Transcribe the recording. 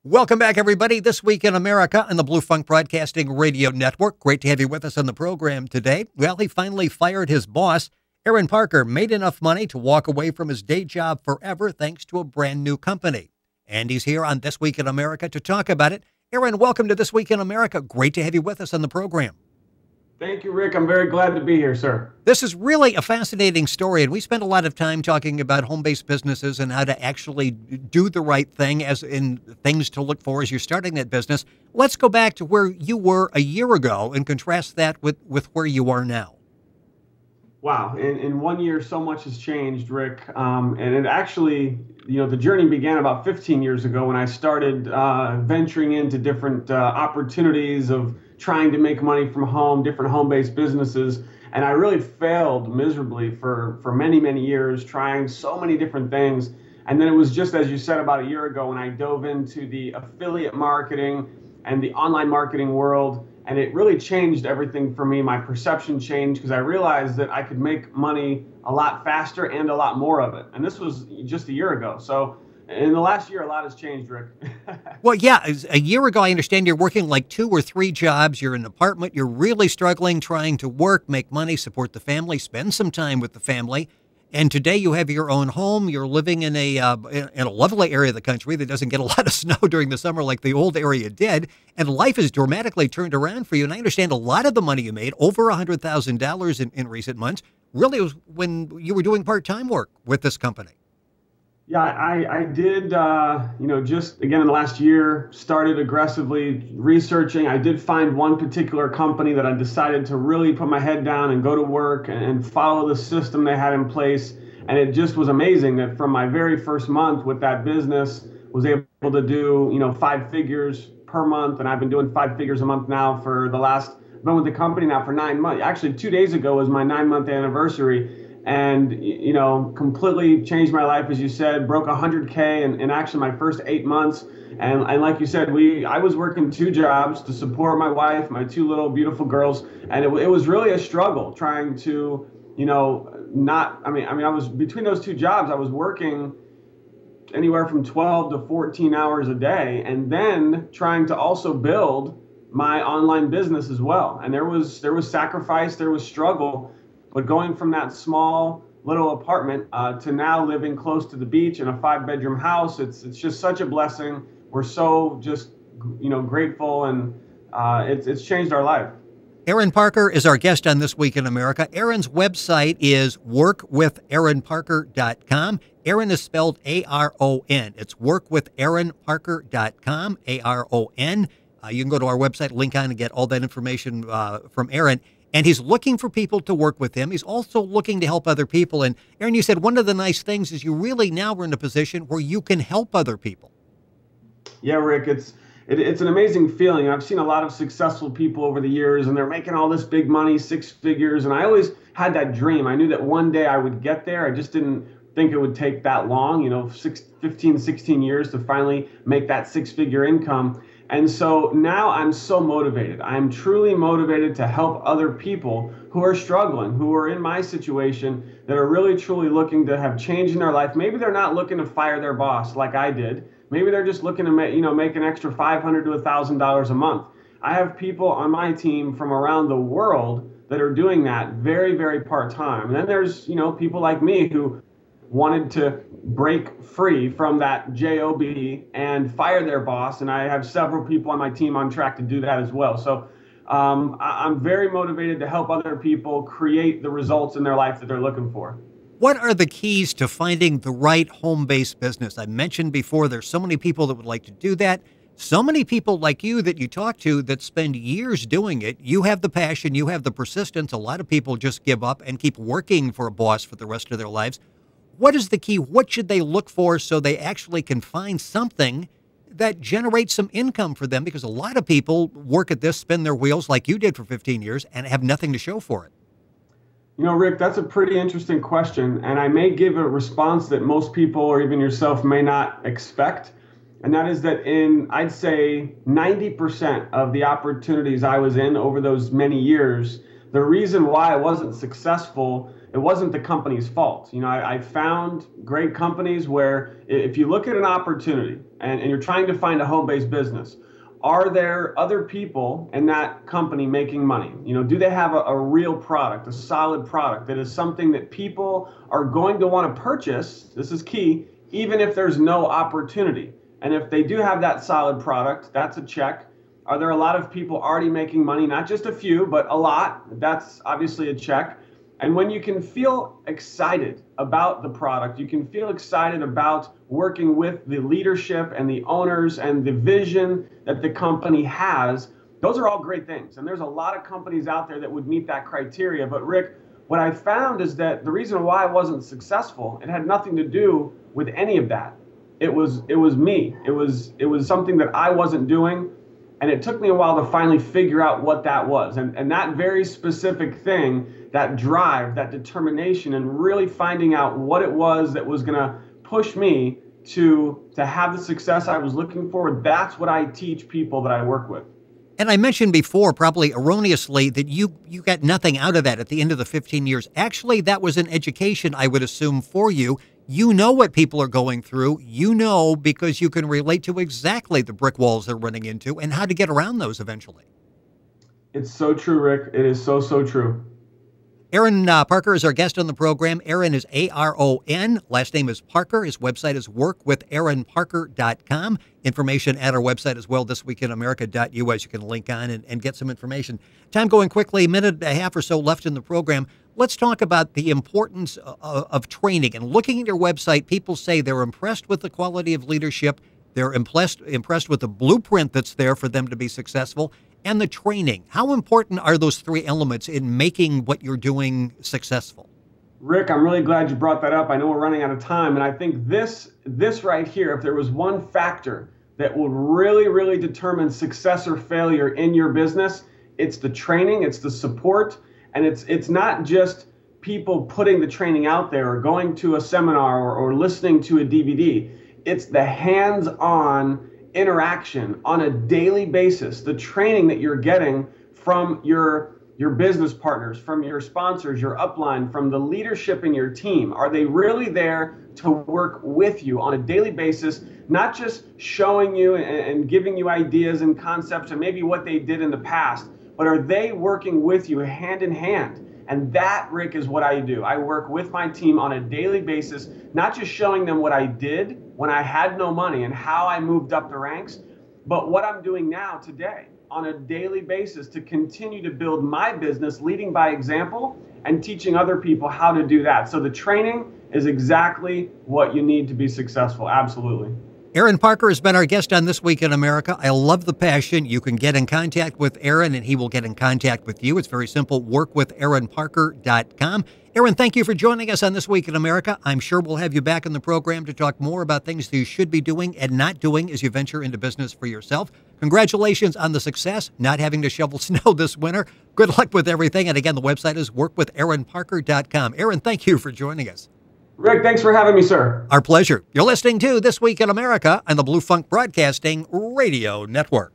Welcome back, everybody. This Week in America on the Blue Funk Broadcasting Radio Network. Great to have you with us on the program today. Well, he finally fired his boss. Aron Parker made enough money to walk away from his day job forever thanks to a brand new company. And he's here on This Week in America to talk about it. Aron, welcome to This Week in America. Great to have you with us on the program. Thank you, Rick. I'm very glad to be here, sir. This is really a fascinating story, and we spend a lot of time talking about home-based businesses and how to actually do the right thing, as in things to look for as you're starting that business. Let's go back to where you were a year ago and contrast that with where you are now. Wow. In 1 year, so much has changed, Rick. And it actually, the journey began about 15 years ago when I started venturing into different opportunities of trying to make money from home, different home-based businesses. And I really failed miserably for many, many years, trying so many different things. And then it was just, as you said, about a year ago when I dove into the affiliate marketing and the online marketing world. And it really changed everything for me. My perception changed because I realized that I could make money a lot faster and a lot more of it. And this was just a year ago. So in the last year, a lot has changed, Rick. Well, yeah, a year ago, I understand you're working like 2 or 3 jobs. You're in an apartment. You're really struggling, trying to work, make money, support the family, spend some time with the family. And today you have your own home. You're living in a lovely area of the country that doesn't get a lot of snow during the summer like the old area did. And life has dramatically turned around for you. And I understand a lot of the money you made, over $100,000 in recent months, really was when you were doing part-time work with this company. Yeah, I did, just again in the last year, started aggressively researching. I did find one particular company that I decided to really put my head down and go to work and follow the system they had in place. And it just was amazing that from my very first month with that business, was able to do, 5 figures per month. And I've been doing 5 figures a month now for I've been with the company now for 9 months. Actually, 2 days ago was my 9-month anniversary. And, completely changed my life, as you said, broke 100K in actually my first 8 months. And like you said, I was working 2 jobs to support my wife, my 2 little beautiful girls. And it was really a struggle trying to, I was between those 2 jobs, I was working anywhere from 12 to 14 hours a day, and then trying to also build my online business as well. And there was sacrifice, there was struggle. But going from that small little apartment to now living close to the beach in a 5-bedroom house, it's just such a blessing. We're so just grateful, and it's changed our life. Aron Parker is our guest on This Week in America. Aron's website is workwitharonparker.com. Aron is spelled A-R-O-N. It's workwitharonparker.com, A-R-O-N. You can go to our website, link on, and get all that information from Aron. And he's looking for people to work with him. He's also looking to help other people. And Aron, you said one of the nice things is you really now are in a position where you can help other people. Yeah, Rick, it's an amazing feeling. I've seen a lot of successful people over the years, and they're making all this big money, 6 figures. And I always had that dream. I knew that one day I would get there. I just didn't think it would take that long, 15, 16 years to finally make that 6-figure income. And so now I'm so motivated. I'm truly motivated to help other people who are struggling, who are in my situation, that are really truly looking to have change in their life. Maybe they're not looking to fire their boss like I did. Maybe they're just looking to make an extra $500 to $1,000 a month. I have people on my team from around the world that are doing that very, very part-time. And then there's, people like me who wanted to break free from that job and fire their boss, and I have several people on my team on track to do that as well. So I'm very motivated to help other people create the results in their life that they're looking for. What are the keys to finding the right home-based business? I mentioned before there's so many people that would like to do that. So many people like you that you talk to that spend years doing it. You have the passion, you have the persistence. A lot of people just give up and keep working for a boss for the rest of their lives. What is the key? What should they look for so they actually can find something that generates some income for them? Because a lot of people work at this, spin their wheels like you did for 15 years and have nothing to show for it. Rick, that's a pretty interesting question. And I may give a response that most people or even yourself may not expect. And that is that I'd say 90% of the opportunities I was in over those many years, the reason why I wasn't successful it wasn't the company's fault. I found great companies where if you look at an opportunity and you're trying to find a home-based business, are there other people in that company making money? Do they have a real product, a solid product that is something that people are going to want to purchase? This is key, even if there's no opportunity. And if they do have that solid product, that's a check. Are there a lot of people already making money? Not just a few, but a lot. That's obviously a check. And when you can feel excited about the product, you can feel excited about working with the leadership and the owners and the vision that the company has, those are all great things. And there's a lot of companies out there that would meet that criteria. But Rick, what I found is that the reason why I wasn't successful, it had nothing to do with any of that. It was me. It was something that I wasn't doing. And it took me a while to finally figure out what that was. And that very specific thing, that drive, that determination, and really finding out what it was that was going to push me to have the success I was looking for, that's what I teach people that I work with. And I mentioned before, probably erroneously, that you got nothing out of that at the end of the 15 years. Actually, that was an education, I would assume, for you. You know what people are going through. You know because you can relate to exactly the brick walls they're running into and how to get around those eventually. It's so true, Rick. It is so, so true. Aron Parker is our guest on the program. Aron is Aron. Last name is Parker. His website is workwitharonparker.com. Information at our website as well, thisweekinamerica.us. You can link on and get some information. Time going quickly, a minute and a half or so left in the program. Let's talk about the importance of training. And looking at your website, people say they're impressed with the quality of leadership. They're impressed with the blueprint that's there for them to be successful. And the training. How important are those three elements in making what you're doing successful? Rick, I'm really glad you brought that up. I know we're running out of time, and I think this right here, if there was one factor that would really, really determine success or failure in your business, it's the training, it's the support, and it's not just people putting the training out there or going to a seminar or listening to a DVD. It's the hands-on interaction on a daily basis, the training that you're getting from your business partners, from your sponsors, your upline, from the leadership in your team. Are they really there to work with you on a daily basis, not just showing you and giving you ideas and concepts and maybe what they did in the past, but are they working with you hand in hand? And that, Rick, is what I do. I work with my team on a daily basis, not just showing them what I did when I had no money and how I moved up the ranks, but what I'm doing now today on a daily basis to continue to build my business, leading by example and teaching other people how to do that. So the training is exactly what you need to be successful. Absolutely. Aron Parker has been our guest on This Week in America. I love the passion. You can get in contact with Aron, and he will get in contact with you. It's very simple, workwitharonparker.com. Aron, thank you for joining us on This Week in America. I'm sure we'll have you back in the program to talk more about things that you should be doing and not doing as you venture into business for yourself. Congratulations on the success, not having to shovel snow this winter. Good luck with everything. And again, the website is workwitharonparker.com. Aron, thank you for joining us. Rick, thanks for having me, sir. Our pleasure. You're listening to This Week in America on the Blue Funk Broadcasting Radio Network.